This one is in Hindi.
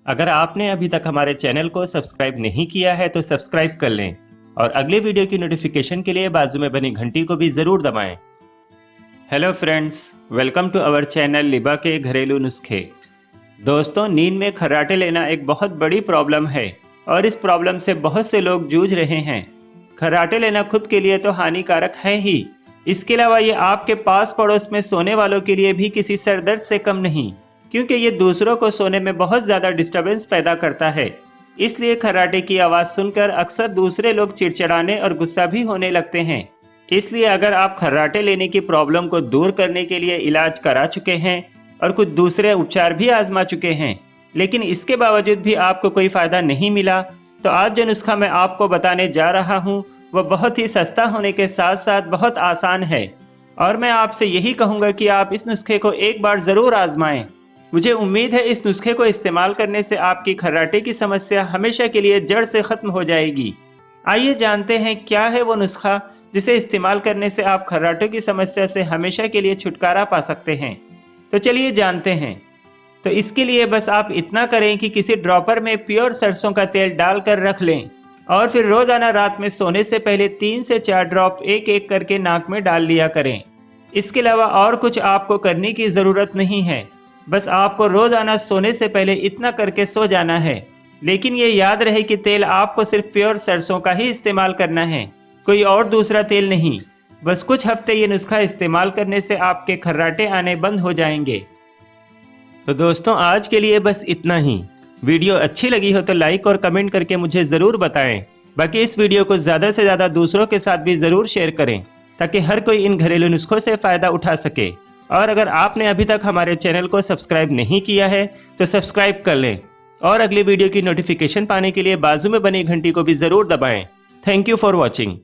अगर आपने अभी तक हमारे चैनल को सब्सक्राइब नहीं किया है तो सब्सक्राइब कर लें और अगले वीडियो की नोटिफिकेशन के लिए बाजू में बनी घंटी को भी ज़रूर दबाएं। Hello friends, welcome to our channel लिबा के घरेलू नुस्खे। दोस्तों, नींद में खर्राटे लेना एक बहुत बड़ी प्रॉब्लम है और इस प्रॉब्लम से बहुत से लोग जूझ रहे हैं। खर्राटे लेना खुद के लिए तो हानिकारक है ही, इसके अलावा ये आपके पास पड़ोस में सोने वालों के लिए भी किसी सरदर्द से कम नहीं, क्योंकि ये दूसरों को सोने में बहुत ज़्यादा डिस्टर्बेंस पैदा करता है। इसलिए खर्राटे की आवाज़ सुनकर अक्सर दूसरे लोग चिड़चिड़ाने और गुस्सा भी होने लगते हैं। इसलिए अगर आप खर्राटे लेने की प्रॉब्लम को दूर करने के लिए इलाज करा चुके हैं और कुछ दूसरे उपचार भी आजमा चुके हैं, लेकिन इसके बावजूद भी आपको कोई फ़ायदा नहीं मिला, तो आज जो नुस्खा मैं आपको बताने जा रहा हूँ वह बहुत ही सस्ता होने के साथ साथ बहुत आसान है। और मैं आपसे यही कहूँगा कि आप इस नुस्खे को एक बार ज़रूर आजमाएं। मुझे उम्मीद है इस नुस्खे को इस्तेमाल करने से आपकी खर्राटे की समस्या हमेशा के लिए जड़ से ख़त्म हो जाएगी। आइए जानते हैं क्या है वो नुस्खा जिसे इस्तेमाल करने से आप खर्राटों की समस्या से हमेशा के लिए छुटकारा पा सकते हैं। तो चलिए जानते हैं। तो इसके लिए बस आप इतना करें कि किसी ड्रॉपर में प्योर सरसों का तेल डालकर रख लें और फिर रोज़ाना रात में सोने से पहले 3 से 4 ड्रॉप एक एक करके नाक में डाल लिया करें। इसके अलावा और कुछ आपको करने की ज़रूरत नहीं है, बस आपको रोज़ाना सोने से पहले इतना करके सो जाना है। लेकिन ये याद रहे कि तेल आपको सिर्फ प्योर सरसों का ही इस्तेमाल करना है, कोई और दूसरा तेल नहीं। बस कुछ हफ्ते ये नुस्खा इस्तेमाल करने से आपके खर्राटे आने बंद हो जाएंगे। तो दोस्तों, आज के लिए बस इतना ही। वीडियो अच्छी लगी हो तो लाइक और कमेंट करके मुझे ज़रूर बताएं। बाकी इस वीडियो को ज़्यादा से ज़्यादा दूसरों के साथ भी ज़रूर शेयर करें ताकि हर कोई इन घरेलू नुस्खों से फ़ायदा उठा सके। और अगर आपने अभी तक हमारे चैनल को सब्सक्राइब नहीं किया है तो सब्सक्राइब कर लें और अगली वीडियो की नोटिफिकेशन पाने के लिए बाजू में बनी घंटी को भी ज़रूर दबाएं। Thank you for watching.